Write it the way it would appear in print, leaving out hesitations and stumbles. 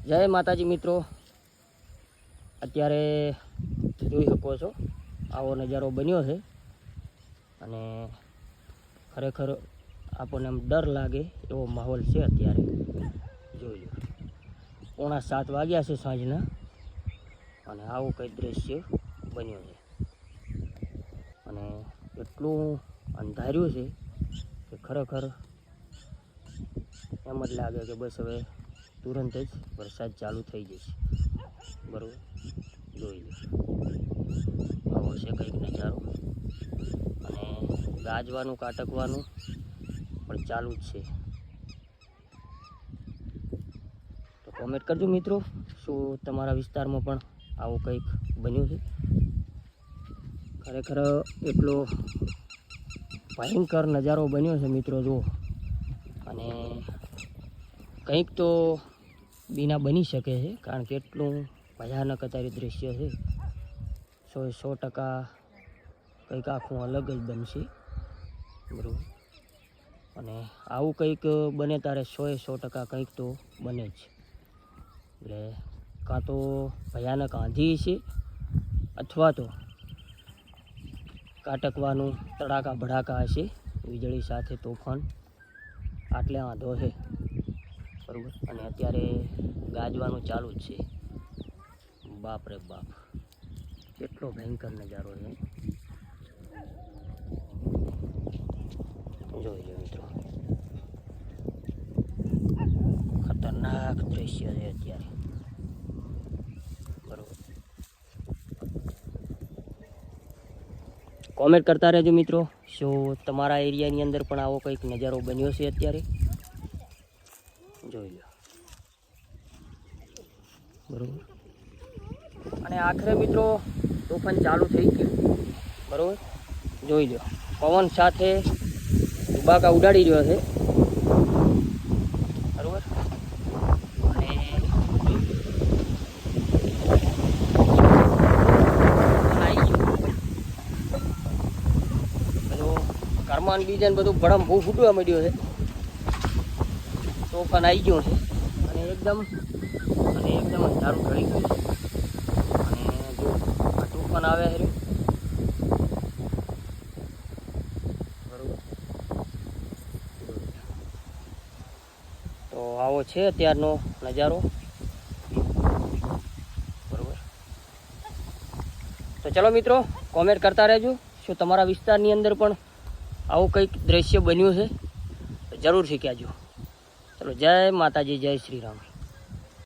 જય માતાજી મિત્રો, અત્યારે જોઈ શકો છો આવો નજારો બન્યો છે અને ખરેખર આપણને એમ ડર લાગે એવો માહોલ છે. અત્યારે જોઈ લો 6:45 વાગ્યા છે સાંજના અને આવું કંઈ દ્રશ્ય બન્યું છે અને એટલું અંધાર્યું છે કે ખરેખર એમ જ લાગે કે બસ હવે તુરંત જ વરસાદ ચાલુ થઈ જશે. બરાબર, જોઈ લો આવો છે કંઈક નજારો અને ગાજવાનું કાટકવાનું પણ ચાલુ જ છે. તો કોમેન્ટ કરજો મિત્રો, શું તમારા વિસ્તારમાં પણ આવું કંઈક બન્યું છે? ખરેખર એટલો ભયંકર નજારો બન્યો છે મિત્રો, જુઓ. અને કંઈક તો બીના બની શકે છે, કારણ કે એટલું ભયાનક અત્યારે દૃશ્ય છે. 100% કંઈક આખું અલગ જ બનશે. બરાબર, અને આવું કંઈક બને ત્યારે 100% કંઈક તો બને જ. એટલે કાં તો ભયાનક આંધી છે અથવા તો કાટકવાનું તડાકા ભડાકા હશે, વીજળી સાથે તોફાન. આટલે આંધો છે. બરાબર, અને અત્યારે ગાજવાનું ચાલુ જ છે. બાપ રે બાપ, કેટલો ભયંકર નજારો છે. જોઈ લો મિત્રો, ખતરનાક દ્રશ્ય છે અત્યારે. બરાબર, કોમેન્ટ કરતા રહેજો મિત્રો, શું તમારા એરિયાની અંદર પણ આવો કંઈક નજારો બન્યો છે અત્યારે? જોઈ લો. બરાબર, અને આખરે મિત્રો તોફાન ચાલુ થઈ ગયું. બરાબર, જોઈ લો પવન સાથે ધુબાકા ઉડાડી રહ્યો છે. બરાબર, અને બધું ઘરમાં બીજાને બધું ભડમ ભૂ ફૂટવા માંડ્યો છે. તોફાન આવી ગયું છે અને એકદમ અંધારું ઢળી ગયું છે. અને જો આ તોફાન આવે છે. બરાબર, તો આવો છે અત્યારનો નજારો. બરાબર, તો ચલો મિત્રો, કોમેન્ટ કરતા રહેજો, શું તમારા વિસ્તારની અંદર પણ આવું કંઈક દ્રશ્ય બન્યું છે? તો જરૂરથી કહેજો. ચલો, જય માતાજી, જય શ્રી રામ.